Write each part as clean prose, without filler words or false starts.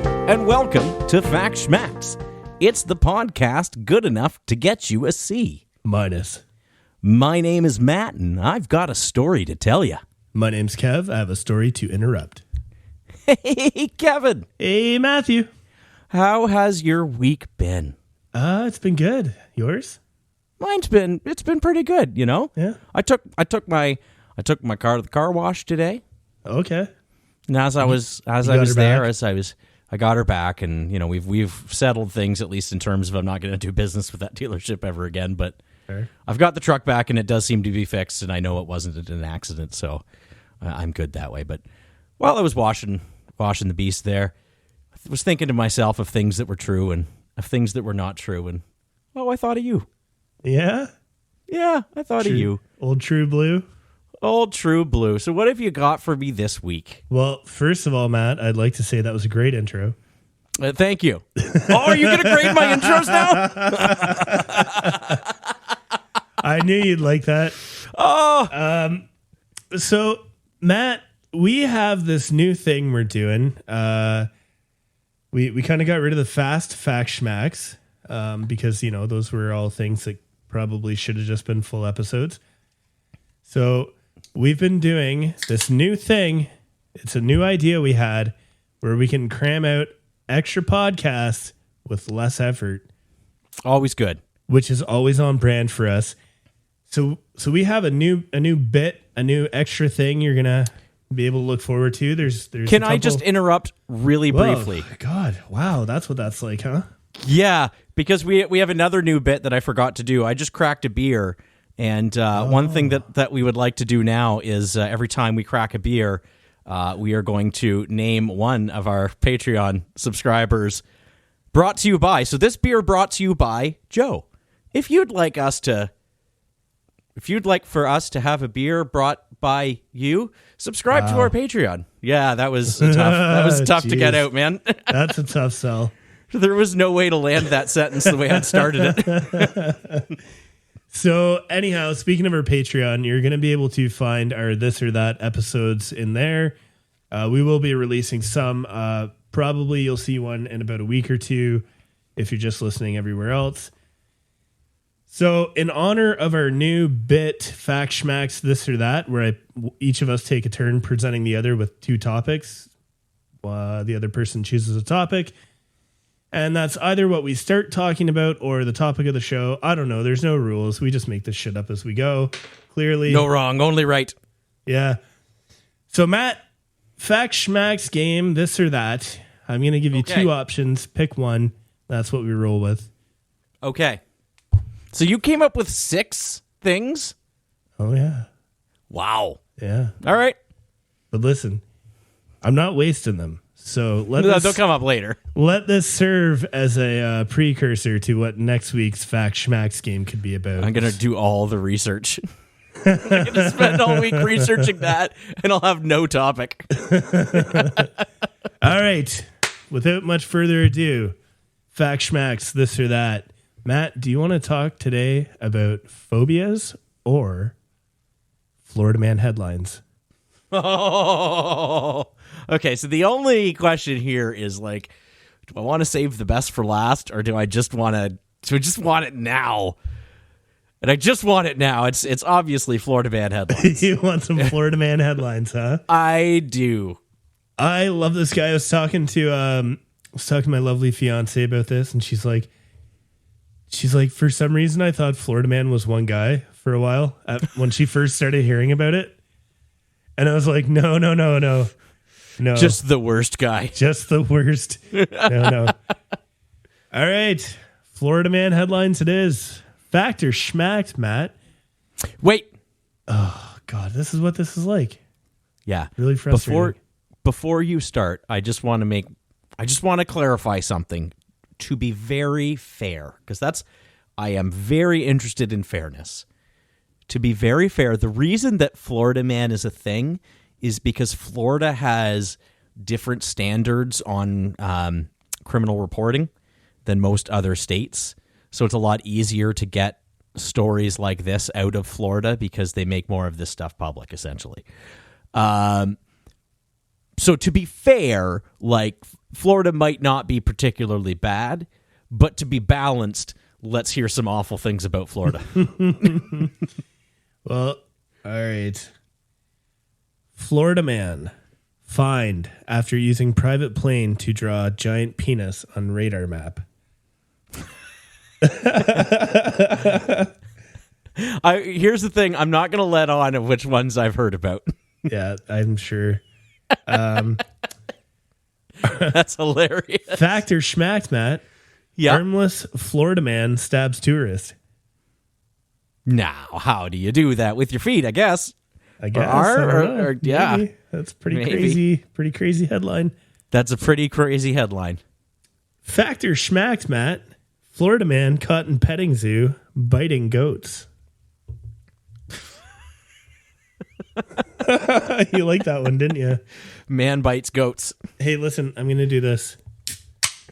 and welcome to Fact Schmacks. It's the podcast good enough to get you a C. Minus. My name is Matt, and I've got a story to tell you. My name's Kev. I have a story to interrupt. Hey, Kevin. Hey, Matthew. How has your week been? It's been good. Yours? It's been pretty good, you know? Yeah. I took my car to the car wash today. Okay. And I got her back, and you know, we've settled things, at least in terms of I'm not going to do business with that dealership ever again, but Fair. I've got the truck back, and it does seem to be fixed, and I know it wasn't an accident, so I'm good that way. But while I was washing the beast there, I was thinking to myself of things that were true and of things that were not true, and I thought of you. Yeah? Yeah, I thought of you. Old True Blue? Old True Blue. So what have you got for me this week? Well, first of all, Matt, I'd like to say that was a great intro. Thank you. Oh, you're going to grade my intros now? I knew you'd like that. Oh. So, Matt, we have this new thing we're doing. We kind of got rid of the fast fact schmacks because, you know, those were all things that probably should have just been full episodes. So we've been doing this new thing. It's a new idea we had where we can cram out extra podcasts with less effort. Always good. Which is always on brand for us. So we have a new bit, a new extra thing you're gonna be able to look forward to. There's Can I just interrupt really briefly? God, wow, that's what that's like, huh? Yeah, because we have another new bit that I forgot to do. I just cracked a beer, and one thing that we would like to do now is every time we crack a beer, we are going to name one of our Patreon subscribers. Brought to you by. So this beer brought to you by Joe. If you'd like for us to have a beer brought by you, subscribe to our Patreon. Yeah, that was tough. That was tough to get out, man. That's a tough sell. There was no way to land that sentence the way I'd started it. So anyhow, speaking of our Patreon, you're going to be able to find our this or that episodes in there. We will be releasing some. Probably you'll see one in about a week or two if you're just listening everywhere else. So in honor of our new bit, Fact Schmacks, this or that, where each of us take a turn presenting the other with two topics. The other person chooses a topic. And that's either what we start talking about or the topic of the show. I don't know. There's no rules. We just make this shit up as we go. Clearly. No wrong, only right. Yeah. So, Matt, Fact Schmacks game, this or that. I'm going to give you two options. Pick one. That's what we roll with. Okay. So you came up with 6 things? Oh, yeah. Wow. Yeah. All right. But listen, I'm not wasting them. So they'll come up later. Let this serve as a precursor to what next week's Fact Schmacks game could be about. I'm going to do all the research. I'm going to spend all week researching that, and I'll have no topic. All right. Without much further ado, Fact Schmacks, this or that. Matt, do you want to talk today about phobias or Florida Man headlines? Oh, okay. So the only question here is like, do I want to save the best for last, or do I just want it now? And I just want it now. It's obviously Florida Man headlines. You want some Florida Man headlines, huh? I do. I love this guy. I was talking to my lovely fiance about this, and she's like, for some reason, I thought Florida Man was one guy for a while when she first started hearing about it. And I was like, no. Just the worst guy. Just the worst. No. All right. Florida Man headlines it is. Fact or schmacked, Matt? Wait. Oh, God. This is what this is like. Yeah. Really frustrating. Before you start, I just want to clarify something to be very fair, because I am very interested in fairness. To be very fair, the reason that Florida Man is a thing is because Florida has different standards on criminal reporting than most other states. So it's a lot easier to get stories like this out of Florida because they make more of this stuff public, essentially. So to be fair, like Florida might not be particularly bad, but to be balanced, let's hear some awful things about Florida. Well, all right. Florida man fined after using private plane to draw giant penis on radar map. Here's the thing. I'm not going to let on of which ones I've heard about. Yeah, I'm sure. That's hilarious. Fact or schmacked, Matt? Yeah. Armless Florida man stabs tourist. Now, how do you do that? With your feet, I guess. I guess. Yeah. Maybe. That's pretty Maybe. crazy. Pretty crazy headline. That's a pretty crazy headline. Fact or schmacked, Matt? Florida man caught in petting zoo biting goats. You liked that one, didn't you? Man bites goats. Hey, listen, I'm going to do this.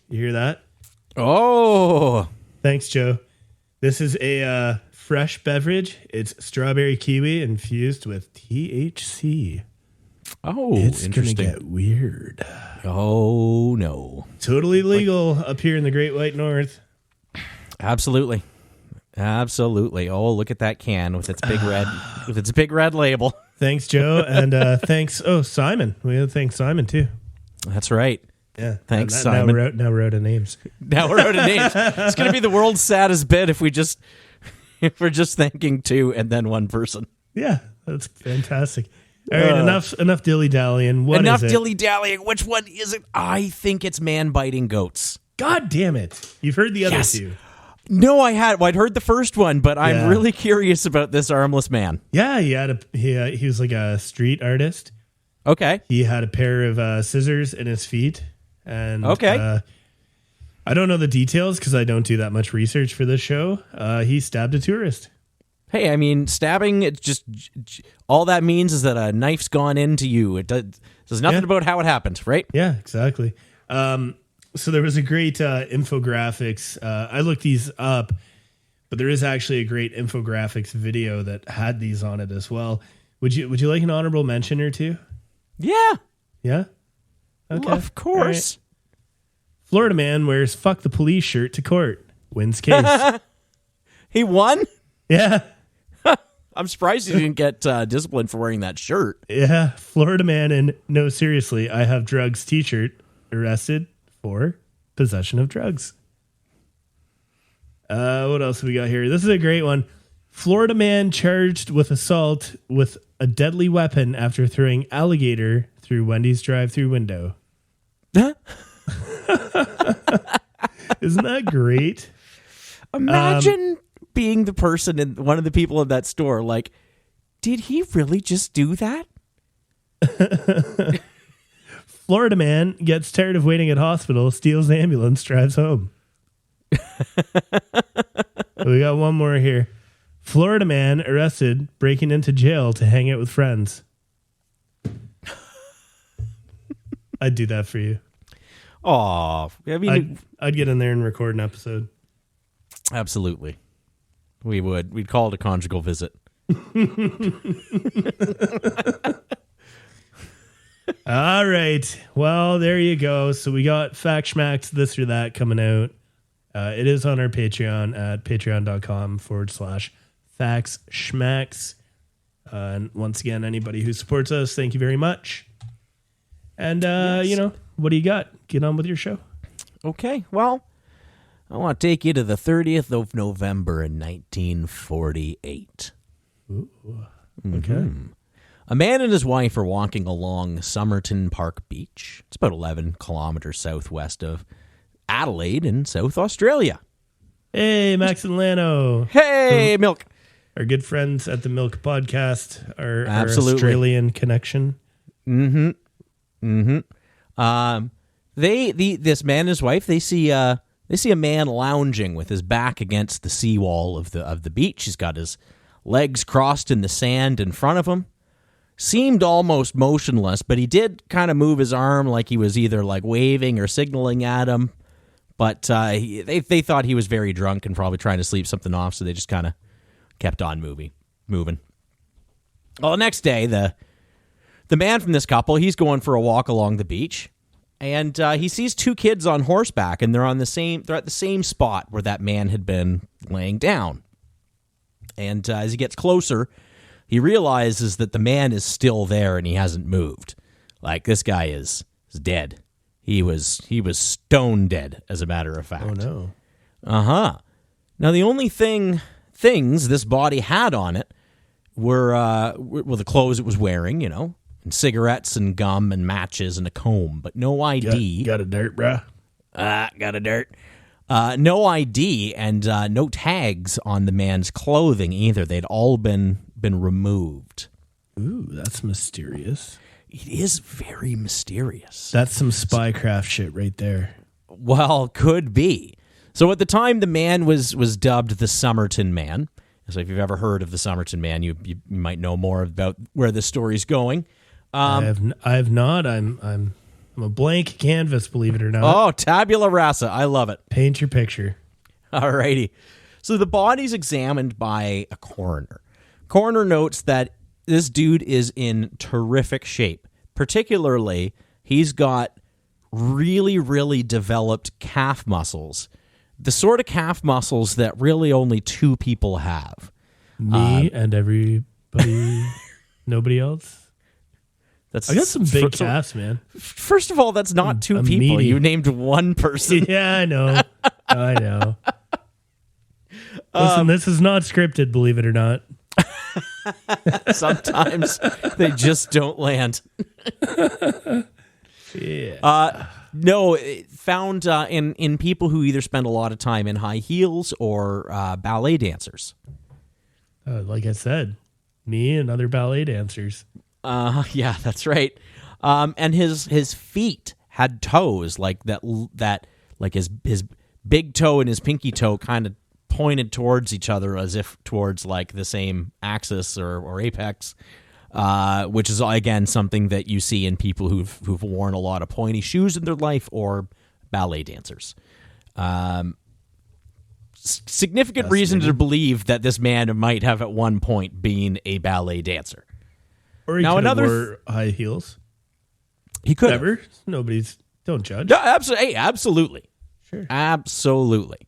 You hear that? Oh. Thanks, Joe. This is a fresh beverage. It's strawberry kiwi infused with THC. Oh, It's going to interesting. get weird. Oh, no. Totally legal up here in the Great White North. Absolutely. Absolutely. Oh, look at that can with its big red label. Thanks, Joe. And thanks. Oh, Simon. We have to thank Simon, too. That's right. Yeah. Thanks, Now Simon. we're out of names. Now we're out of names. It's going to be the world's saddest bit if we're just thanking two and then one person. Yeah, that's fantastic. All right, enough dilly-dallying. Enough is it? dilly-dallying. Which one is it? I think it's man-biting goats. God damn it. You've heard the other Yes. two. No, I'd heard the first one, but I'm Yeah. really curious about this armless man. Yeah, he was like a street artist. Okay. He had a pair of scissors in his feet. And Okay. I don't know the details because I don't do that much research for this show. He stabbed a tourist. Hey, I mean, stabbing, it's just all that means is that a knife's gone into you. It says nothing about how it happened, right? Yeah, exactly. So there was a great infographics. I looked these up, but there is actually a great infographics video that had these on it as well. Would you like an honorable mention or two? Yeah. Yeah? Okay. Well, of course. All right. Florida man wears fuck the police shirt to court. Wins case. He won? Yeah. I'm surprised he didn't get disciplined for wearing that shirt. Yeah. Florida man in No Seriously, I Have Drugs t-shirt arrested for possession of drugs. What else have we got here? This is a great one. Florida man charged with assault with a deadly weapon after throwing alligator through Wendy's drive-through window. Isn't that great? Imagine being the person and one of the people in that store. Like, did he really just do that? Florida man gets tired of waiting at hospital, steals ambulance, drives home. We got one more here. Florida man arrested, breaking into jail to hang out with friends. I'd do that for you. Oh, I mean, I'd get in there and record an episode. absolutely. We would. We'd call it a conjugal visit. All right. Well, there you go. So we got Fact Schmacks, this or that coming out. It is on our Patreon at patreon.com/Facts Schmacks. And once again, anybody who supports us, thank you very much. And, what do you got? Get on with your show. Okay, well, I want to take you to the 30th of November in 1948. Ooh. Okay. A man and his wife are walking along Somerton Park Beach. It's about 11 kilometers southwest of Adelaide in South Australia. Hey, Max and Lano. Hey, Milk. Our good friends at the Milk Podcast, our Absolutely. Australian connection. This man and his wife, they see a man lounging with his back against the seawall of the beach. He's got his legs crossed in the sand in front of him. Seemed almost motionless, but he did kind of move his arm like he was either like waving or signaling at him. But they thought he was very drunk and probably trying to sleep something off, so they just kind of kept on moving. Well, the next day, the man from this couple, he's going for a walk along the beach, And he sees two kids on horseback, and they're at the same spot where that man had been laying down. And as he gets closer, he realizes that the man is still there and he hasn't moved. Like, this guy is dead. He was stone dead, as a matter of fact. Oh no. Uh-huh. Now, the only things this body had on it were the clothes it was wearing, and cigarettes and gum and matches and a comb, but no ID. Got a dirt, bruh? Got a dirt. No ID and no tags on the man's clothing either. They'd all been removed. Ooh, that's mysterious. It is very mysterious. That's some spycraft shit right there. Well, could be. So at the time, the man was dubbed the Somerton Man. So if you've ever heard of the Somerton Man, you might know more about where this story's going. I have not. I'm a blank canvas, believe it or not. Oh, tabula rasa. I love it. Paint your picture. All righty. So the body's examined by a coroner. Coroner notes that this dude is in terrific shape. Particularly, he's got really, really developed calf muscles. The sort of calf muscles that really only two people have. Me and everybody, nobody else. I got some big calves, man. First of all, that's not two people. Meaty. You named one person. Yeah, I know. I know. Listen, this is not scripted, believe it or not. Sometimes they just don't land. Yeah. No, found in people who either spend a lot of time in high heels or ballet dancers. Like I said, me and other ballet dancers. Yeah, that's right. And his feet had toes like that like his big toe and his pinky toe kind of pointed towards each other as if towards like the same axis or apex, which is again something that you see in people who've worn a lot of pointy shoes in their life or ballet dancers. Significant reason to believe that this man might have at one point been a ballet dancer. Or he could have wore high heels. He could. Never. Don't judge. No, absolutely. Hey, absolutely. Sure. Absolutely.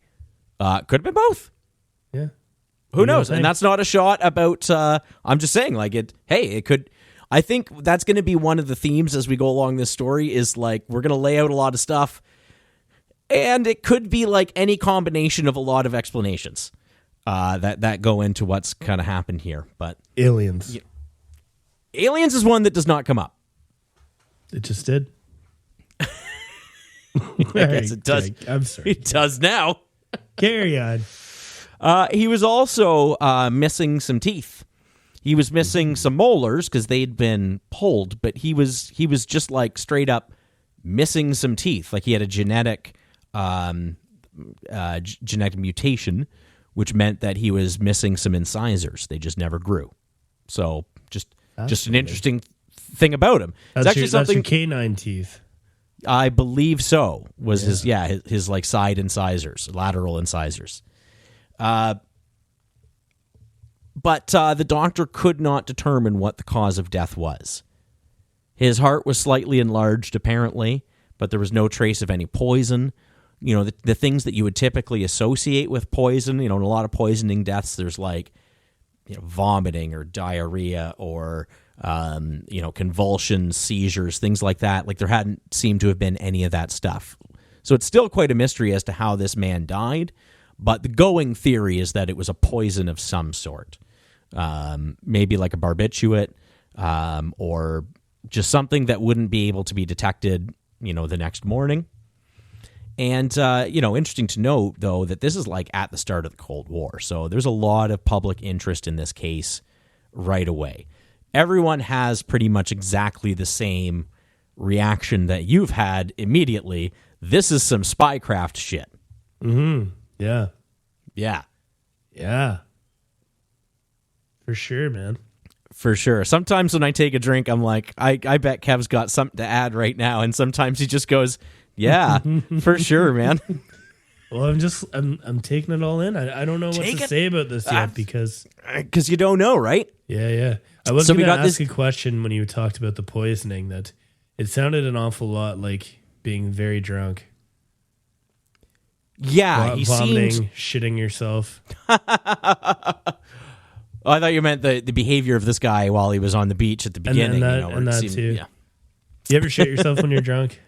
Could have been both. Yeah. Who knows? And that's not a shot about, I'm just saying, like, it could. I think that's going to be one of the themes as we go along this story is, like, we're going to lay out a lot of stuff. And it could be, like, any combination of a lot of explanations that go into what's kind of happened here. But aliens. Aliens is one that does not come up. It just did. I guess it does. I'm sorry. It does now. Carry on. He was also missing some teeth. He was missing some molars because they'd been pulled, but he was just like straight up missing some teeth. Like he had a genetic mutation, which meant that he was missing some incisors. They just never grew. So just an interesting thing about him. That's your canine teeth. I believe so. Was his like side incisors, lateral incisors. But the doctor could not determine what the cause of death was. His heart was slightly enlarged, apparently, but there was no trace of any poison. You know, the things that you would typically associate with poison, in a lot of poisoning deaths, there's like, vomiting or diarrhea or, convulsions, seizures, things like that. Like there hadn't seemed to have been any of that stuff. So it's still quite a mystery as to how this man died. But the going theory is that it was a poison of some sort. Maybe like a barbiturate or just something that wouldn't be able to be detected, the next morning. And, interesting to note, though, that this is like at the start of the Cold War. So there's a lot of public interest in this case right away. Everyone has pretty much exactly the same reaction that you've had immediately. This is some spycraft shit. Mm-hmm. Yeah. Yeah. Yeah. For sure, man. For sure. Sometimes when I take a drink, I'm like, I bet Kev's got something to add right now. And sometimes he just goes, yeah, for sure, man. Well, I'm taking it all in. I don't know what to say about this yet because you don't know, right? Yeah. I was going to ask a question when you talked about the poisoning that it sounded an awful lot like being very drunk. Yeah, he vomiting, seemed... shitting yourself. Oh, I thought you meant the behavior of this guy while he was on the beach at the beginning. And that too. Yeah. You ever shit yourself when you're drunk?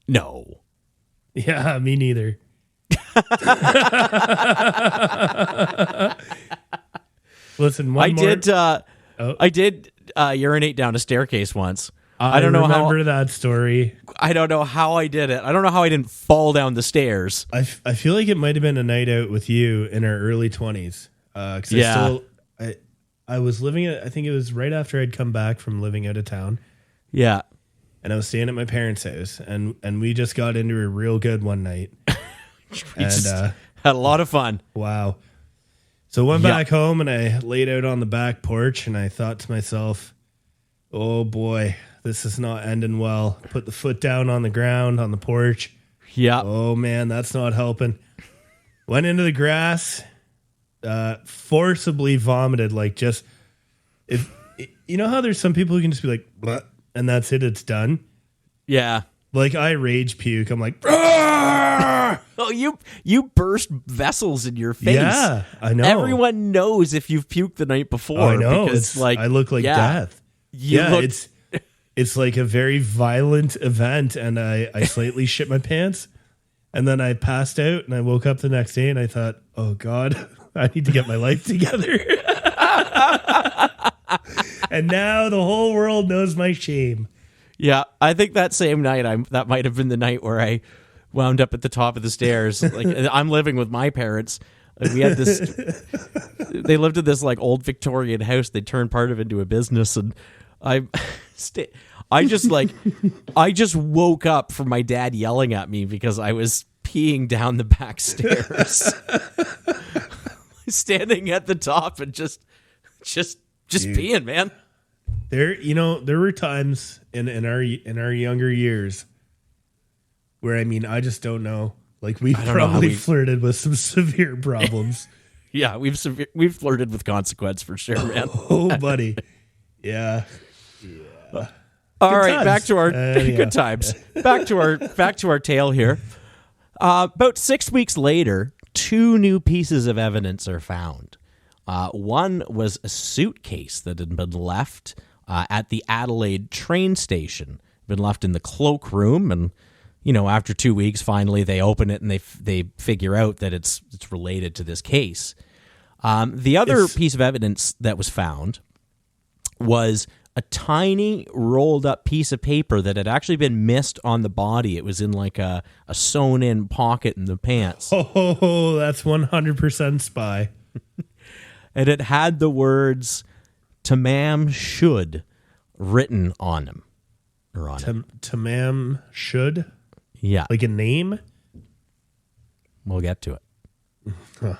No. Yeah, me neither. Listen, I did urinate down a staircase once. I don't know remember that story. I don't know how I did it. I don't know how I didn't fall down the stairs. I feel like it might have been a night out with you in our early 20s. Yeah. I was living I think it was right after I'd come back from living out of town. Yeah. And I was staying at my parents' house, and we just got into it real good one night. And had a lot of fun. Wow. So I went back home and I laid out on the back porch and I thought to myself, oh boy, this is not ending well. Put the foot down on the ground on the porch. Yeah. Oh man, that's not helping. Went into the grass, forcibly vomited, like just, if you know how there's some people who can just be like, bleh, and that's it, it's done. Yeah. Like I rage puke. I'm like, Argh! Oh, you burst vessels in your face. Yeah, I know. Everyone knows if you've puked the night before. I know. Because, like, I look like death. Look... it's like a very violent event, and I slightly shit my pants, and then I passed out, and I woke up the next day, and I thought, oh God, I need to get my life together. And now the whole world knows my shame. Yeah, I think that same night, that might have been the night where I wound up at the top of the stairs. Like I'm living with my parents. We had this. They lived in this like old Victorian house. They turned part of it into a business, and I just woke up from my dad yelling at me because I was peeing down the back stairs, standing at the top and just peeing, man. There were times in our younger years where, I mean, I just don't know. Like we probably flirted with some severe problems. Yeah, we've flirted with consequence for sure, man. Oh, buddy. Yeah. All right, back to our good times. Back to our tale here. About 6 weeks later, 2 new pieces of evidence are found. One was a suitcase that had been left at the Adelaide train station, been left in the cloakroom, and after 2 weeks, finally they open it and they figure out that it's related to this case. The other piece of evidence that was found was a tiny rolled up piece of paper that had actually been missed on the body. It was in like a sewn in pocket in the pants. Oh, that's 100% spy. And it had the words "Tamam should" written on them. Or on it. Tamam should? Yeah. Like a name? We'll get to it.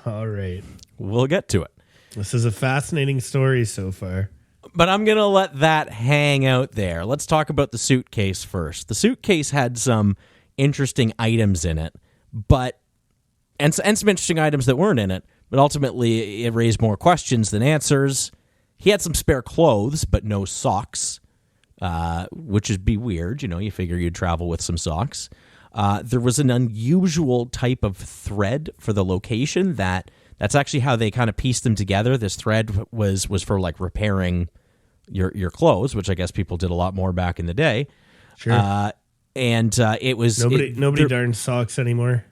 All right. We'll get to it. This is a fascinating story so far. But I'm going to let that hang out there. Let's talk about the suitcase first. The suitcase had some interesting items in it, and some interesting items that weren't in it, but ultimately it raised more questions than answers. He had some spare clothes, but no socks, which would be weird. You figure you'd travel with some socks. There was an unusual type of thread for the location that's actually how they kind of pieced them together. This thread was for like repairing your clothes, which I guess people did a lot more back in the day. Sure. It was nobody darns socks anymore.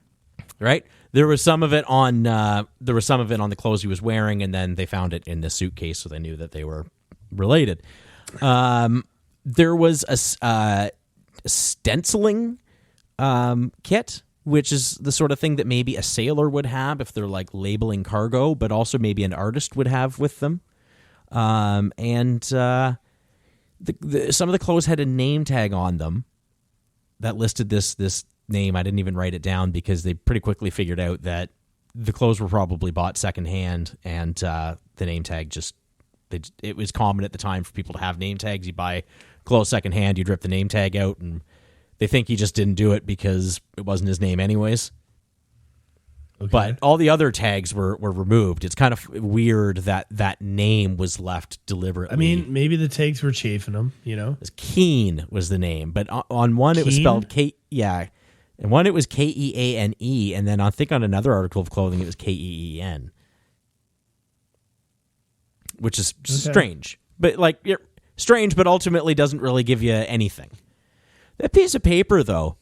Right. There was some of it on the clothes he was wearing, and then they found it in the suitcase, so they knew that they were related. There was a stenciling kit, which is the sort of thing that maybe a sailor would have if they're like labeling cargo, but also maybe an artist would have with them. Some of the clothes had a name tag on them that listed this name. I didn't even write it down because they pretty quickly figured out that the clothes were probably bought secondhand, and the name tag it was common at the time for people to have name tags. You buy clothes secondhand, you'd rip the name tag out, and they think he just didn't do it because it wasn't his name anyways. But all the other tags were removed. It's kind of weird that name was left deliberately. I mean, maybe the tags were chafing them, you know? Keen was the name, but on one it was spelled K. Yeah, and one it was Keane, and then I think on another article of clothing it was Keen, which is strange. But strange, but ultimately doesn't really give you anything. That piece of paper, though.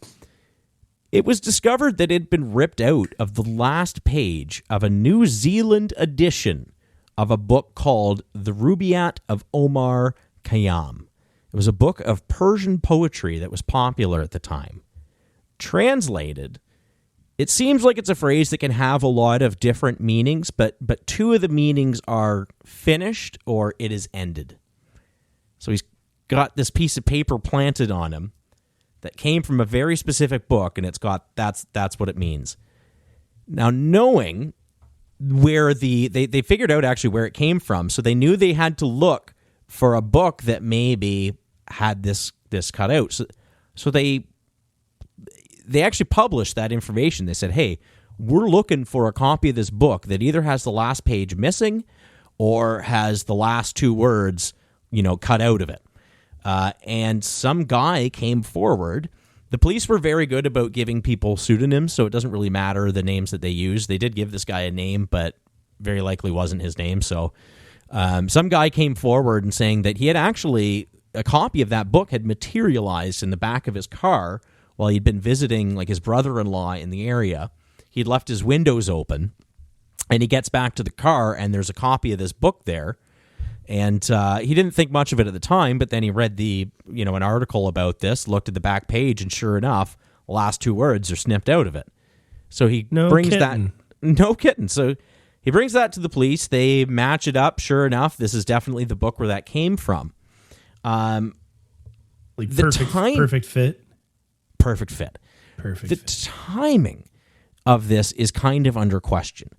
It was discovered that it had been ripped out of the last page of a New Zealand edition of a book called The Rubaiyat of Omar Khayyam. It was a book of Persian poetry that was popular at the time. Translated, it seems like it's a phrase that can have a lot of different meanings, but two of the meanings are finished or it is ended. So he's got this piece of paper planted on him that came from a very specific book, and it's got that's what it means. Now, knowing where they figured out actually where it came from, so they knew they had to look for a book that maybe had this cut out. So they actually published that information. They said, "Hey, we're looking for a copy of this book that either has the last page missing or has the last two words, cut out of it." And some guy came forward. The police were very good about giving people pseudonyms, so it doesn't really matter the names that they use. They did give this guy a name, but very likely wasn't his name. So some guy came forward and saying that he had actually, a copy of that book had materialized in the back of his car while he'd been visiting his brother-in-law in the area. He'd left his windows open, and he gets back to the car, and there's a copy of this book there. And he didn't think much of it at the time, but then he read an article about this, looked at the back page, and sure enough, the last two words are snipped out of it. So he brings that. No kidding. So he brings that to the police. They match it up. Sure enough, this is definitely the book where that came from. Perfect fit. Perfect fit. The timing of this is kind of under question.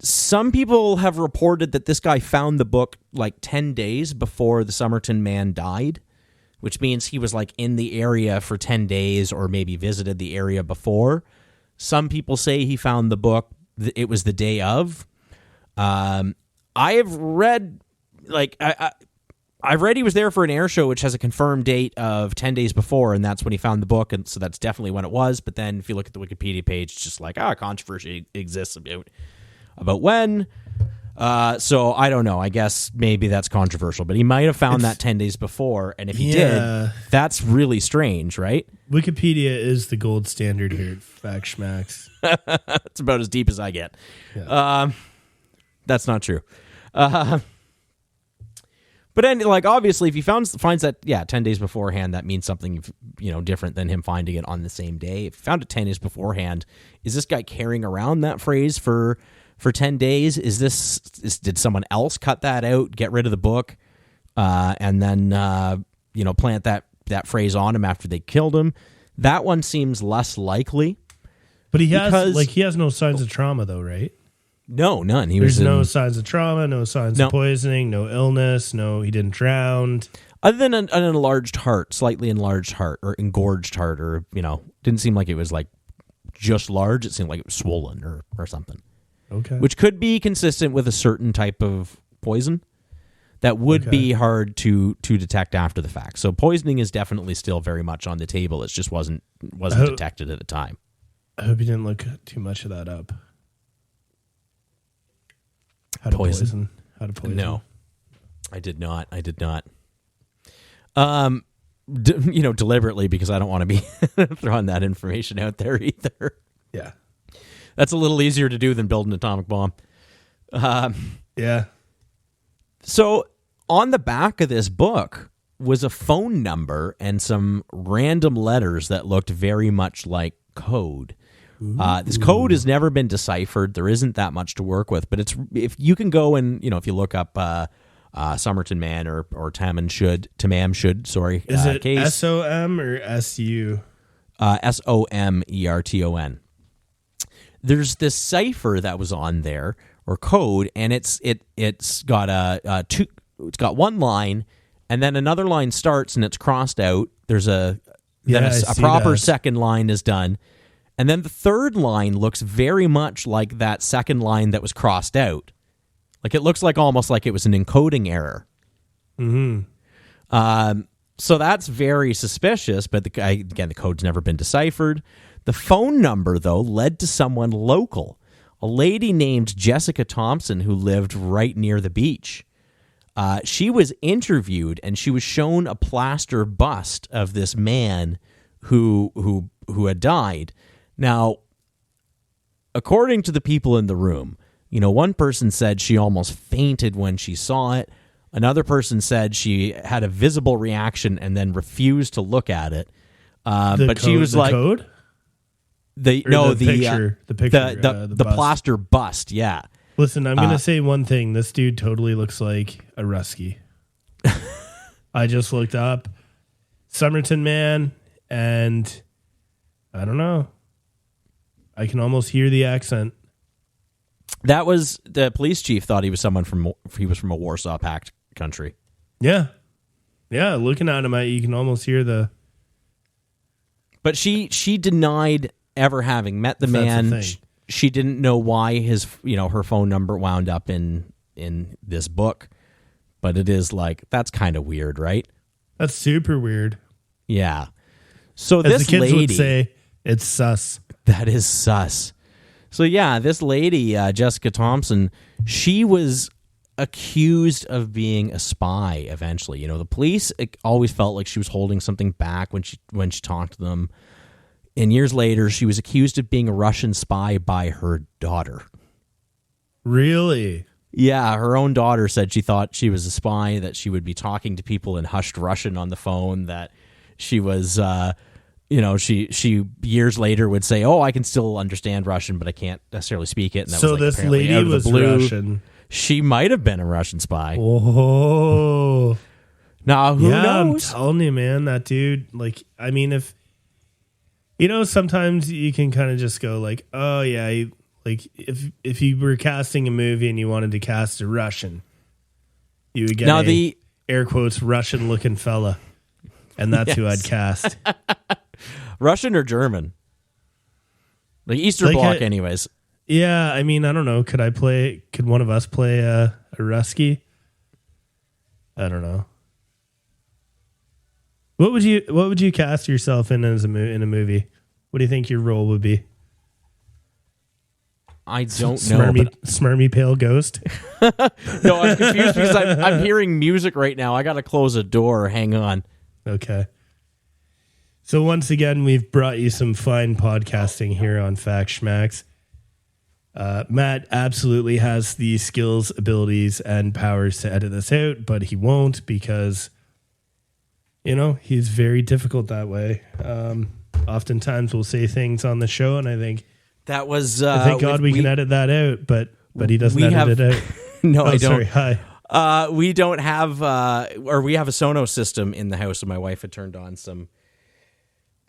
Some people have reported that this guy found the book 10 days before the Somerton Man died, which means he was in the area for 10 days or maybe visited the area before. Some people say he found the book, it was the day of. I have read, I've read he was there for an air show, which has a confirmed date of 10 days before, and that's when he found the book, and so that's definitely when it was. But then if you look at the Wikipedia page, it's just controversy exists about when. So I don't know. I guess maybe that's controversial, but he might have found that 10 days before. And if he did, that's really strange, right? Wikipedia is the gold standard here at Fact Schmacks. It's about as deep as I get. Yeah. That's not true. But then, obviously, if he finds that, 10 days beforehand, that means something, different than him finding it on the same day. If he found it 10 days beforehand, is this guy carrying around that phrase for 10 days? Did someone else cut that out, get rid of the book, and then, plant that phrase on him after they killed him? That one seems less likely. But he has no signs of trauma, though, right? No, none. There's no signs of trauma, no signs of poisoning, no illness, no, he didn't drown. Other than an enlarged heart, slightly enlarged heart, or engorged heart, or, didn't seem like it was just large. It seemed like it was swollen or something. Okay. Which could be consistent with a certain type of poison that would be hard to detect after the fact. So poisoning is definitely still very much on the table. It just wasn't detected at the time. I hope you didn't look too much of that up. How to poison? No, I did not. Deliberately, because I don't want to be throwing that information out there either. Yeah. That's a little easier to do than build an atomic bomb. Yeah. So on the back of this book was a phone number and some random letters that looked very much like code. This code has never been deciphered. There isn't that much to work with, but if you can go and, if you look up Somerton Man or Tamam Should, is it case. SOM or SU? SOMERTON. There's this cipher that was on there, or code, and it's got it's got one line, and then another line starts and it's crossed out. There's a proper second line is done. And then the third line looks very much like that second line that was crossed out. Like it looks like almost like it was an encoding error. So that's very suspicious, but again, the code's never been deciphered. The phone number, though, led to someone local, a lady named Jessica Thompson who lived right near the beach. She was interviewed, and she was shown a plaster bust of this man who had died. Now, according to the people in the room, one person said she almost fainted when she saw it. Another person said she had a visible reaction and then refused to look at it. But she was like, code? The plaster bust. Yeah. Listen, I'm going to say one thing. This dude totally looks like a Rusky. I just looked up Somerton Man, and I don't know. I can almost hear the accent. That was the police chief thought he was from a Warsaw Pact country. Yeah. Yeah, looking at him, you can almost hear the... But she denied ever having met the man. She didn't know why her phone number wound up in this book. But it is like, that's kind of weird, right? That's super weird. Yeah. So as this the kids lady would say, it's sus. That is sus. So yeah, this lady, Jessica Thompson, she was accused of being a spy eventually. The police always felt like she was holding something back when she talked to them. And years later, she was accused of being a Russian spy by her daughter. Really? Yeah, her own daughter said she thought she was a spy, that she would be talking to people in hushed Russian on the phone, that she was, she years later would say, "Oh, I can still understand Russian, but I can't necessarily speak it." And that so was this lady was Russian. She might have been a Russian spy. Oh. Now, who knows? I'm telling you, man, that dude, if, sometimes you can kind of just go like, oh, yeah, if you were casting a movie and you wanted to cast a Russian, you would get the air quotes Russian-looking fella, and that's who I'd cast. Russian or German? Like Eastern Bloc, anyways. Yeah, I don't know. Could one of us play a Rusky? I don't know. What would you cast yourself in as in a movie? What do you think your role would be? I don't know. Smarmy pale ghost? No, I'm confused because I'm hearing music right now. I got to close a door. Hang on. Okay. So once again, we've brought you some fine podcasting here on Fact Schmacks. Matt absolutely has the skills, abilities, and powers to edit this out, but he won't because, he's very difficult that way. Oftentimes we'll say things on the show, and I think that was. Thank God we can edit that out, but he doesn't edit it out. No, I don't. Sorry. Hi. We don't have, or we have a Sonos system in the house, and my wife had turned on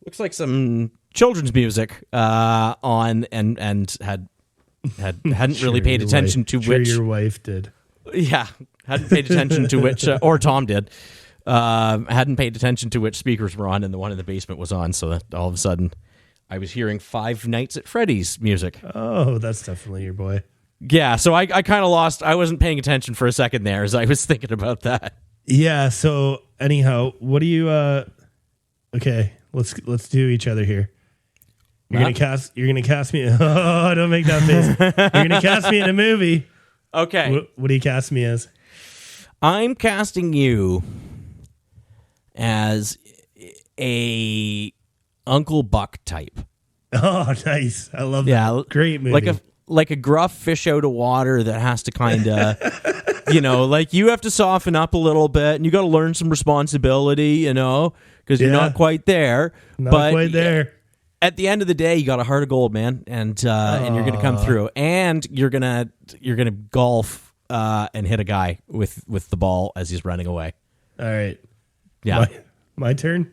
looks like some children's music on, and hadn't really paid attention to which your wife did. Yeah, hadn't paid attention to which, or Tom did. Hadn't paid attention to which speakers were on, and the one in the basement was on. So that all of a sudden, I was hearing Five Nights at Freddy's music. Oh, that's definitely your boy. Yeah, so I kind of lost. I wasn't paying attention for a second there as I was thinking about that. Yeah. So anyhow, what do you? Okay, let's do each other here. You're gonna cast me. Oh, don't make that face. You're gonna cast me in a movie. Okay. What do you cast me as? I'm casting you as a Uncle Buck type. Oh, nice. I love that. Yeah, great movie. Like a gruff fish out of water that has to kind of, you have to soften up a little bit, and you got to learn some responsibility, because you're not quite there. Not quite there. At the end of the day, you got a heart of gold, man, and you're gonna come through, and you're gonna golf and hit a guy with the ball as he's running away. All right. Yeah. My turn?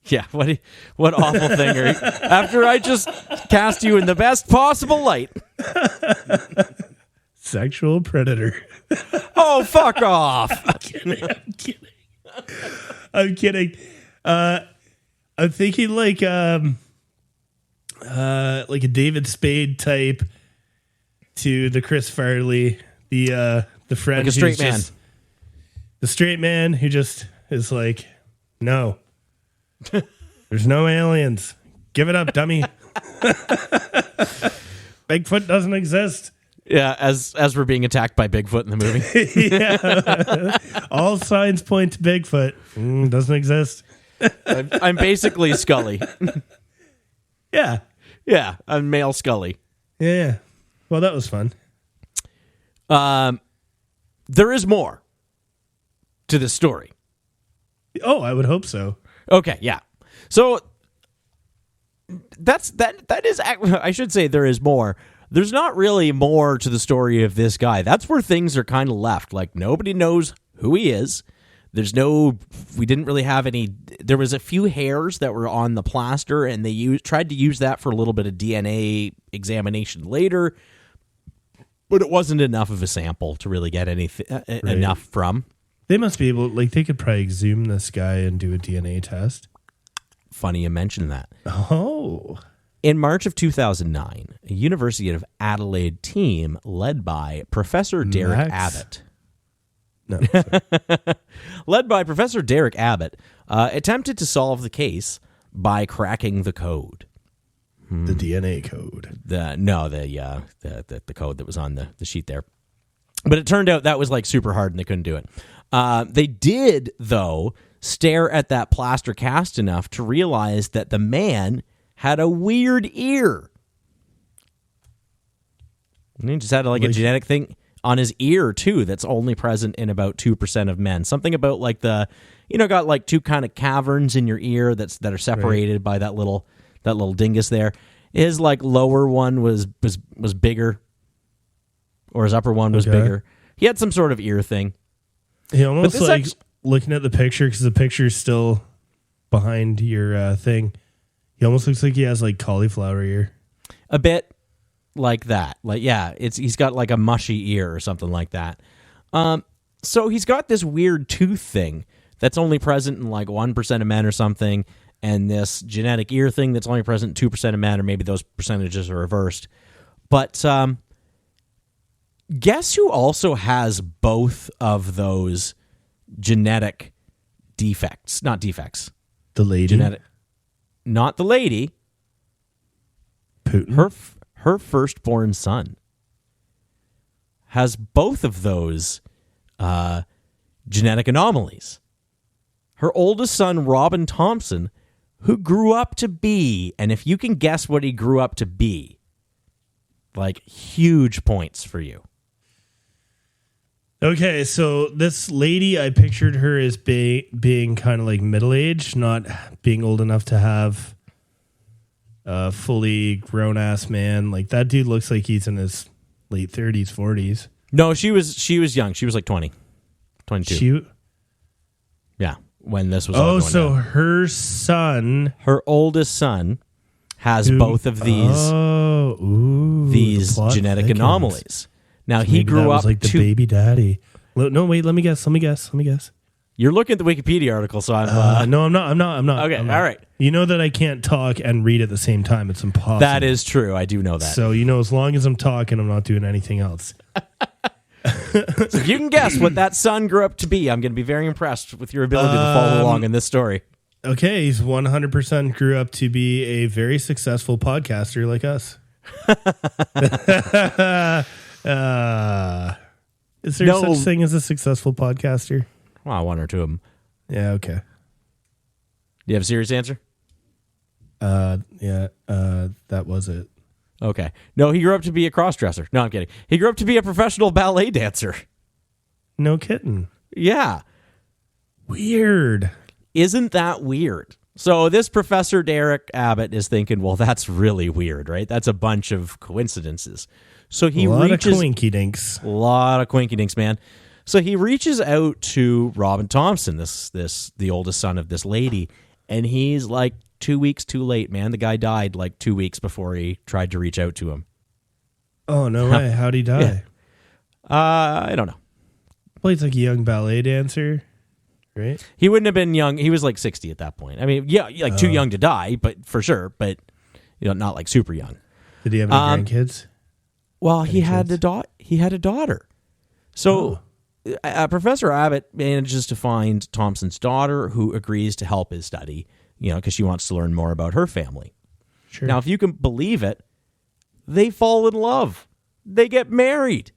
Yeah. What awful thing are you? After I just cast you in the best possible light. Sexual predator. Oh, fuck off. I'm kidding. I'm thinking like like a David Spade type to the Chris Farley, the friend, like a straight man, the straight man who just is like, no, there's no aliens. Give it up, dummy. Bigfoot doesn't exist. Yeah, as we're being attacked by Bigfoot in the movie. Yeah. All signs point to Bigfoot. Doesn't exist. I'm basically Scully. Yeah. Yeah, I'm male Scully. Yeah. Well, that was fun. There is more to this story. Oh, I would hope so. Okay, yeah. So that is, I should say there is more. There's not really more to the story of this guy. That's where things are kind of left. Like, nobody knows who he is. We didn't really have any. There was a few hairs that were on the plaster, and they tried to use that for a little bit of DNA examination later, but it wasn't enough of a sample to really get enough from. They must be able, like, they could probably exhume this guy and do a DNA test. Funny you mention that. Oh. In March of 2009, a University of Adelaide team led by Professor Derek Abbott. No. Led by Professor Derek Abbott, attempted to solve the case by cracking the code. The DNA code. The code that was on the sheet there. But it turned out that was like super hard and they couldn't do it. They did, though, stare at that plaster cast enough to realize that the man had a weird ear. And he just had like a genetic thing on his ear too that's only present in about 2% of men. Something about like got like two kind of caverns in your ear that are separated by that little dingus there. His like lower one was bigger, or his upper one was bigger. He had some sort of ear thing. He almost like looking at the picture, because the picture's still behind your thing. He almost looks like he has like cauliflower ear. A bit like that. Like, yeah, he's got like a mushy ear or something like that. So he's got this weird tooth thing that's only present in like 1% of men or something, and this genetic ear thing that's only present in 2% of men, or maybe those percentages are reversed. But guess who also has both of those genetic defects? Not defects. The lady? Not the lady. Putin? Her firstborn son has both of those genetic anomalies. Her oldest son, Robin Thompson, who grew up to be, and if you can guess what he grew up to be, like huge points for you. Okay, so this lady, I pictured her as being kind of like middle-aged, not being old enough to have a fully grown-ass man. Like, that dude looks like he's in his late 30s, 40s. No, she was young. She was like 20, 22. Yeah, when this was all going so down. her son... Her oldest son has both of these genetic anomalies. Now, so he grew up like the baby daddy. No, wait, let me guess. You're looking at the Wikipedia article, so I'm... No, I'm not. Okay, all right. You know that I can't talk and read at the same time. It's impossible. That is true. I do know that. So, as long as I'm talking, I'm not doing anything else. So if you can guess what that son grew up to be, I'm going to be very impressed with your ability to follow along in this story. Okay, he's 100% grew up to be a very successful podcaster like us. Is there such thing as a successful podcaster? Well, one or two of them. Yeah, okay. Do you have a serious answer? That was it. Okay. No, he grew up to be a cross-dresser. No, I'm kidding. He grew up to be a professional ballet dancer. No kidding. Yeah. Weird. Isn't that weird? So this Professor Derek Abbott is thinking, well, that's really weird, right? That's a bunch of coincidences. So he reaches... A lot of quinky dinks, man. So he reaches out to Robin Thompson, the oldest son of this lady, and he's like 2 weeks too late, man. The guy died like 2 weeks before he tried to reach out to him. Oh, no way. How'd he die? Yeah. I don't know. Well, he's like a young ballet dancer, right? He wouldn't have been young. He was like 60 at that point. I mean, yeah, like too young to die, but for sure. But not like super young. Did he have any grandkids? Well, he had a daughter. So Professor Abbott manages to find Thompson's daughter, who agrees to help his study, because she wants to learn more about her family. Sure. Now, if you can believe it, they fall in love. They get married.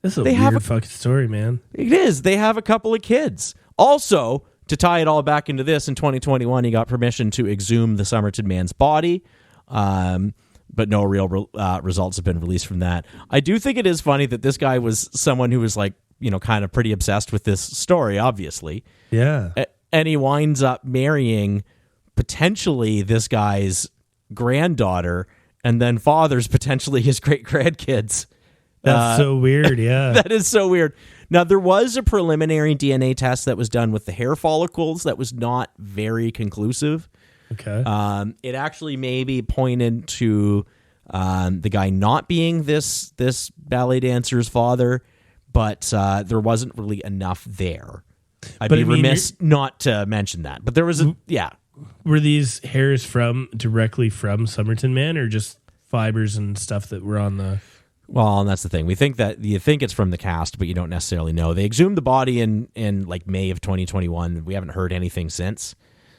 This is a weird fucking story, man. It is. They have a couple of kids. Also, to tie it all back into this, in 2021, he got permission to exhume the Somerton Man's body, but no real results have been released from that. I do think it is funny that this guy was someone who was like, kind of pretty obsessed with this story, obviously. Yeah. And he winds up marrying potentially this guy's granddaughter and then fathers potentially his great-grandkids. That's so weird, yeah. That is so weird. Now, there was a preliminary DNA test that was done with the hair follicles that was not very conclusive. Okay. It actually maybe pointed to the guy not being this ballet dancer's father, but there wasn't really enough there. I'd be remiss not to mention that. But there was Were these hairs directly from Somerton Man, or just fibers and stuff that were on the... Well, and that's the thing. You think it's from the cast, but you don't necessarily know. They exhumed the body in like May of 2021. We haven't heard anything since.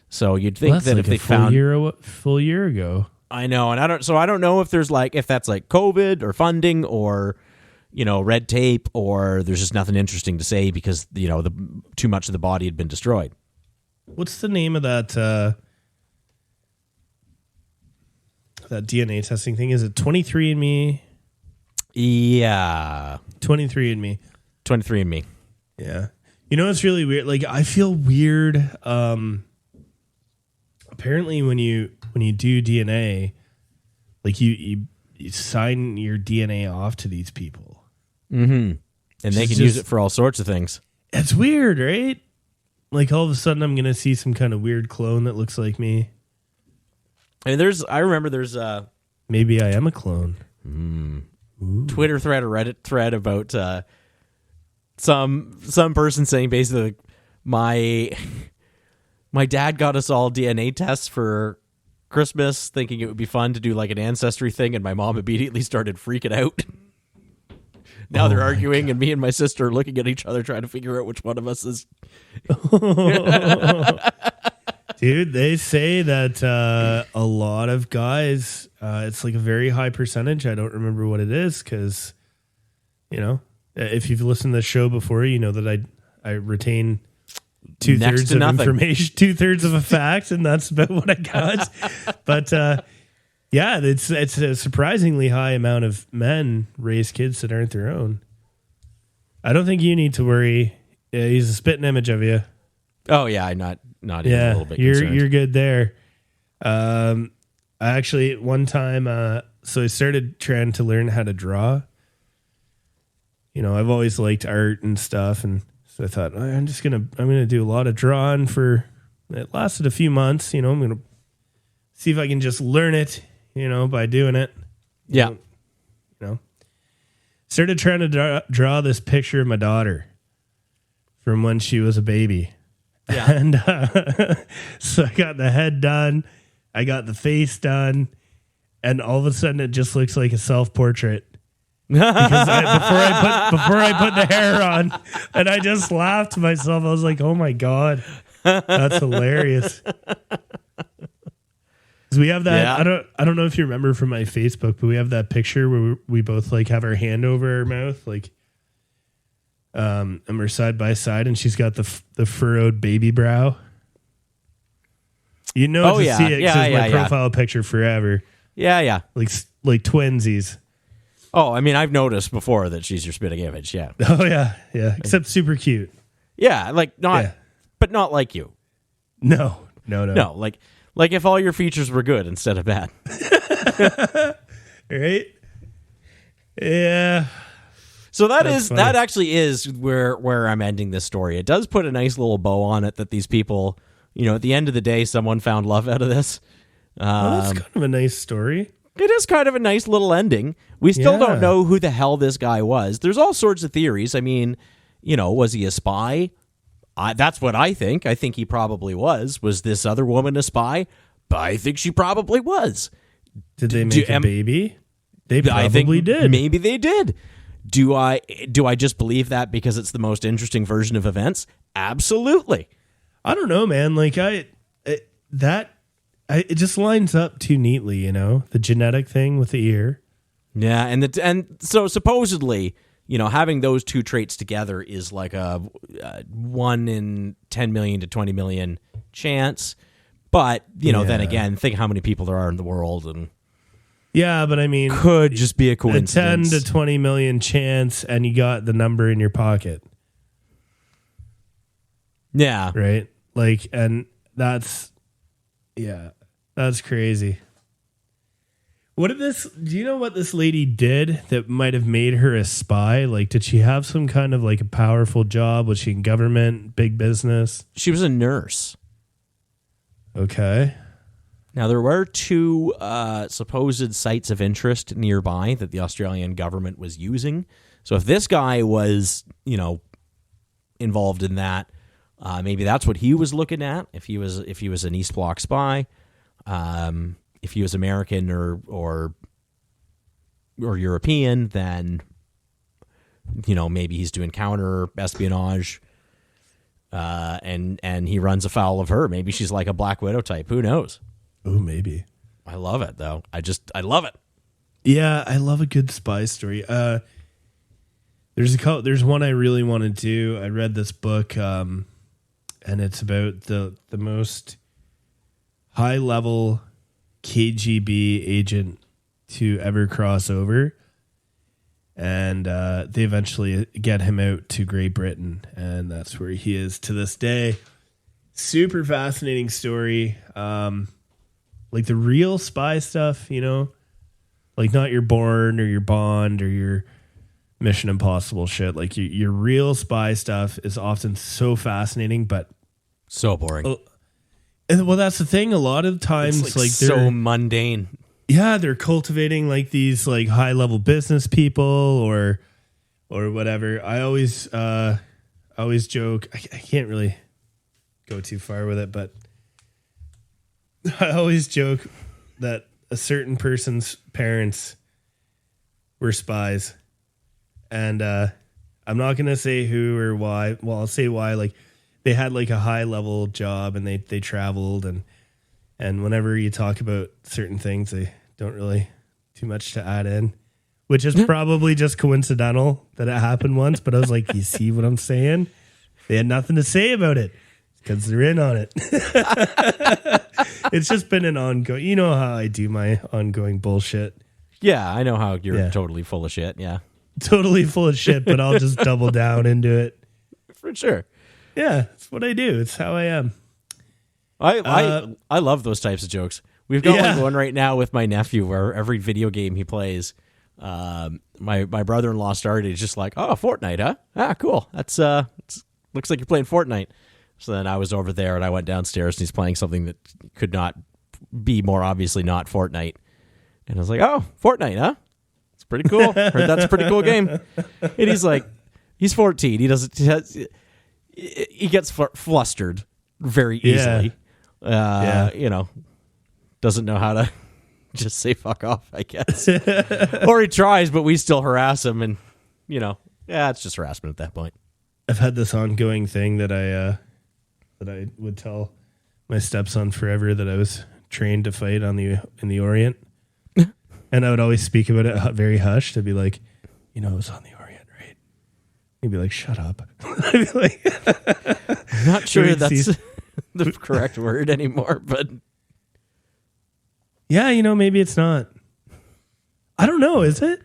So you'd think that if they found full year ago. I know, and I don't know if that's like COVID or funding or red tape, or there's just nothing interesting to say because too much of the body had been destroyed. What's the name of that DNA testing thing? Is it 23andMe? Yeah. 23andMe. 23andMe. Yeah. It's really weird. Like, I feel weird. Apparently when you do DNA, like you sign your DNA off to these people. Mm-hmm. And they can use it for all sorts of things. It's weird, right? Like, all of a sudden I'm going to see some kind of weird clone that looks like me. And I remember there's maybe I am a clone. Twitter thread or Reddit thread about some person saying basically my dad got us all DNA tests for Christmas, thinking it would be fun to do like an ancestry thing, and my mom immediately started freaking out. Now they're arguing, and me and my sister are looking at each other trying to figure out which one of us is. Dude, they say that a lot of guys, it's like a very high percentage. I don't remember what it is because, if you've listened to the show before, you know that I retain 2/3 of information, 2/3 of a fact, and that's about what I got. But it's a surprisingly high amount of men raise kids that aren't their own. I don't think you need to worry. He's a spitting image of you. Oh yeah, I'm not even a little bit concerned. You're good there. I actually one time so I started trying to learn how to draw. I've always liked art and stuff, and so I thought I'm gonna do a lot of drawing for. It lasted a few months. I'm gonna see if I can just learn it. By doing it. Yeah. Started trying to draw this picture of my daughter from when she was a baby. Yeah. And so I got the head done. I got the face done. And all of a sudden it just looks like a self-portrait. Because before I put the hair on, and I just laughed to myself. I was like, oh my God, that's hilarious. We have that. Yeah. I don't know if you remember from my Facebook, but we have that picture where we both like have our hand over our mouth, like, and we're side by side, and she's got the furrowed baby brow. See it because it's my profile picture forever. Yeah. Like twinsies. Oh, I mean, I've noticed before that she's your spitting image. Yeah. Oh yeah. Except super cute. Yeah, but not like you. No. Like if all your features were good instead of bad. Right? Yeah. So that actually is where I'm ending this story. It does put a nice little bow on it that these people, at the end of the day, someone found love out of this. That's kind of a nice story. It is kind of a nice little ending. We still don't know who the hell this guy was. There's all sorts of theories. I mean, was he a spy? That's what I think. I think he probably was. Was this other woman a spy? I think she probably was. Did they make a baby? They probably did. Maybe they did. Do I just believe that because it's the most interesting version of events? Absolutely. I don't know, man. Like it just lines up too neatly, you know, the genetic thing with the ear. Yeah, and so supposedly, you know, having those two traits together is like a 1 in 10 million to 20 million chance. But, you know, then again, think how many people there are in the world, and yeah, but I mean, could just be a coincidence. A 10 to 20 million chance, and you got the number in your pocket. Yeah. Right? Like, and that's crazy. Do you know what this lady did that might have made her a spy? Like, did she have some kind of like a powerful job? Was she in government, big business? She was a nurse. Okay. Now, there were two supposed sites of interest nearby that the Australian government was using. So if this guy was, you know, involved in that, maybe that's what he was looking at. If he was an East Bloc spy, if he was American or European, then, you know, maybe he's doing counter espionage, and he runs afoul of her. Maybe she's like a Black Widow type. Who knows? Oh, maybe. I love it, though. I love it. Yeah, I love a good spy story. There's one I really want to do. I read this book, and it's about the most high level KGB agent to ever cross over, and they eventually get him out to Great Britain, and that's where he is to this day. Super fascinating story. Like the real spy stuff, you know, like not your Bourne or your Bond or your Mission Impossible shit. Like your real spy stuff is often so fascinating, but so boring. Well, that's the thing. A lot of times, it's like so mundane. Yeah, they're cultivating like these like high level business people or whatever. I always joke. I can't really go too far with it, but I always joke that a certain person's parents were spies, and I'm not gonna say who or why. Well, I'll say why. Like they had like a high level job, and they traveled, and whenever you talk about certain things, they don't really too much to add in, which is probably just coincidental that it happened once. But I was like, you see what I'm saying? They had nothing to say about it because they're in on it. It's just been an ongoing, you know how I do my ongoing bullshit. Yeah, I know how you're totally full of shit. Yeah. Totally full of shit, but I'll just double down into it. For sure. Yeah, it's what I do. It's how I am. I love those types of jokes. We've got one right now with my nephew where every video game he plays, my brother-in-law started. He's just like, oh, Fortnite, huh? Ah, cool. That's looks like you're playing Fortnite. So then I was over there and I went downstairs and he's playing something that could not be more obviously not Fortnite. And I was like, oh, Fortnite, huh? It's pretty cool. Heard that's a pretty cool game. And he's like, he's 14. He gets flustered very easily. You know, doesn't know how to just say fuck off, I guess. Or he tries, but we still harass him. And, you know, it's just harassment at that point. I've had this ongoing thing that I would tell my stepson forever, that I was trained to fight in the Orient. And I would always speak about it very hushed. I'd be like, you know, it was on the Orient, right? He'd be like, shut up. I'd be like, I'm not sure that's the correct word anymore, but yeah, you know, maybe it's not. I don't know. Is it?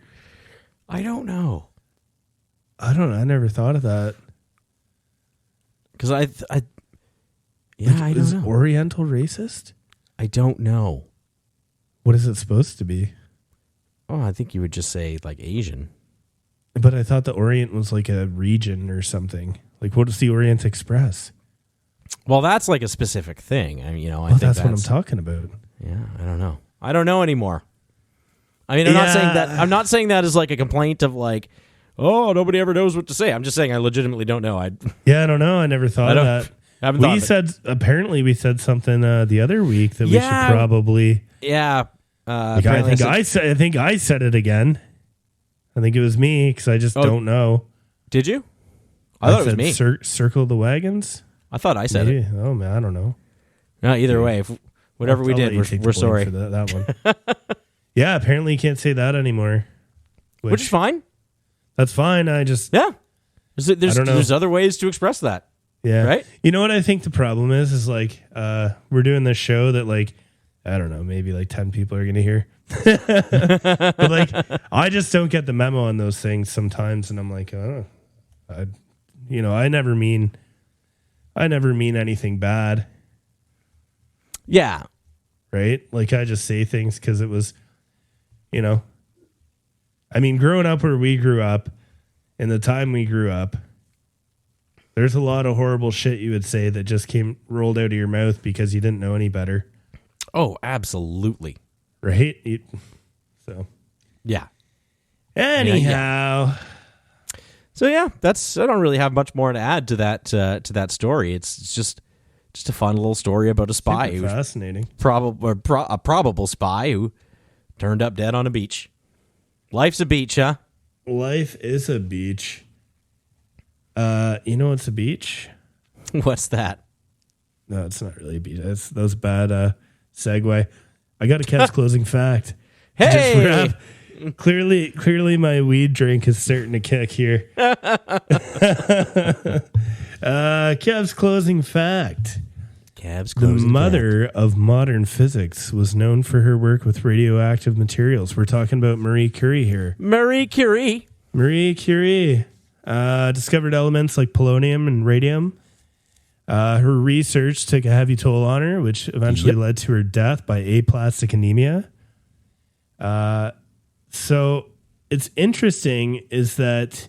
I don't know. I don't know. I never thought of that. Because I don't know. Oriental racist? I don't know. What is it supposed to be? Oh, I think you would just say like Asian. But I thought the Orient was like a region or something. Like, what is the Orient Express? Well, that's like a specific thing. I mean, you know, I think that's what I'm talking about. Yeah, I don't know. I don't know anymore. I mean, I'm not saying that as like a complaint of like, oh, nobody ever knows what to say. I'm just saying I legitimately don't know. I don't know. I never thought of that. We said something the other week that we should probably. Yeah, I think I said it again. I think it was me because I just don't know. Did you? I thought it was me. Circle the wagons. I thought I said it. Oh man, I don't know. No, either way, whatever we did, we're sorry for that one. Yeah, apparently you can't say that anymore. Which is fine. That's fine. There's other ways to express that. Yeah. Right? You know what I think the problem is like we're doing this show that like I don't know, maybe like 10 people are going to hear. But like I just don't get the memo on those things sometimes and I'm like, I never mean anything bad. Yeah. Right? Like I just say things cuz it was I mean, growing up where we grew up, in the time we grew up, there's a lot of horrible shit you would say that just rolled out of your mouth because you didn't know any better. Oh, absolutely. Right? Yeah. Anyhow. So yeah, I don't really have much more to add to that story. It's just a fun little story about a spy who's fascinating. A probable spy who turned up dead on a beach. Life's a beach, huh? Life is a beach. You know what's a beach? What's that? No, it's not really a beach. That was a bad segue. I got a Kev's closing fact. Hey! Clearly my weed drink is starting to kick here. Kev's closing fact. The mother of modern physics was known for her work with radioactive materials. We're talking about Marie Curie here. Marie Curie discovered elements like polonium and radium. Her research took a heavy toll on her, which eventually led to her death by aplastic anemia. So it's interesting is that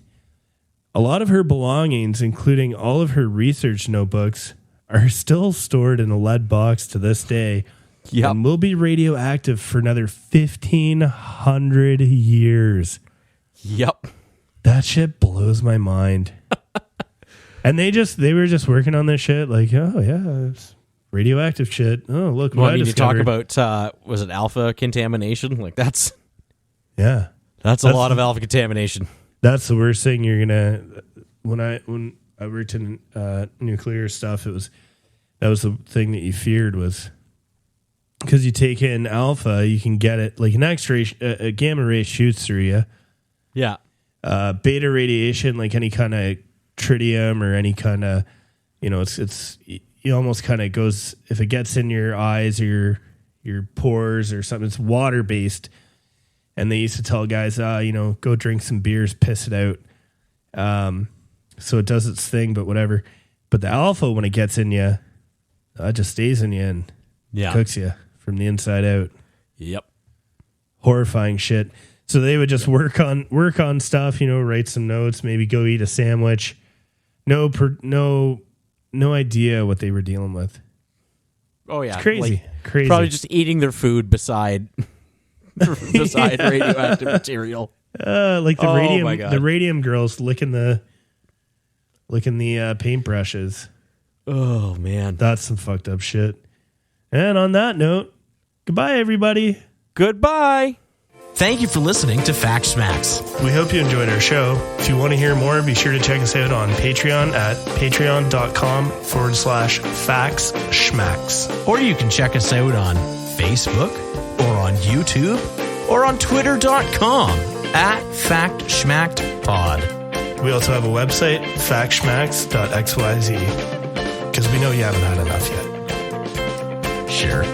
a lot of her belongings, including all of her research notebooks, are still stored in a lead box to this day and will be radioactive for another 1,500 years. Yep. That shit blows my mind. And they were just working on this shit like, oh, yeah, it's radioactive shit. Oh, look what I discovered. You talk about, was it alpha contamination? Like that's a lot of alpha contamination. That's the worst thing you're going to, when I worked in nuclear stuff, that was the thing that you feared was because you take in alpha, you can get it like an X-ray, a gamma ray shoots through you. Yeah. Beta radiation, like any kind of tritium or any kind of, it's you almost kind of goes, if it gets in your eyes or your pores or something, it's water based. And they used to tell guys, go drink some beers, piss it out. So it does its thing, but whatever. But the alpha, when it gets in you, it just stays in you and cooks you from the inside out. Yep. Horrifying shit. So they would just work on stuff, write some notes, maybe go eat a sandwich. No idea what they were dealing with. Oh yeah, it's crazy. Crazy. Probably just eating their food beside radioactive material. Like the radium girls licking the paintbrushes. Oh man, that's some fucked up shit. And on that note, goodbye everybody. Goodbye. Thank you for listening to Fact Schmacks. We hope you enjoyed our show. If you want to hear more, be sure to check us out on Patreon at patreon.com/factschmacks. Or you can check us out on Facebook or on YouTube or on twitter.com @FactSchmackedPod. We also have a website, factschmacks.xyz, because we know you haven't had enough yet. Sure.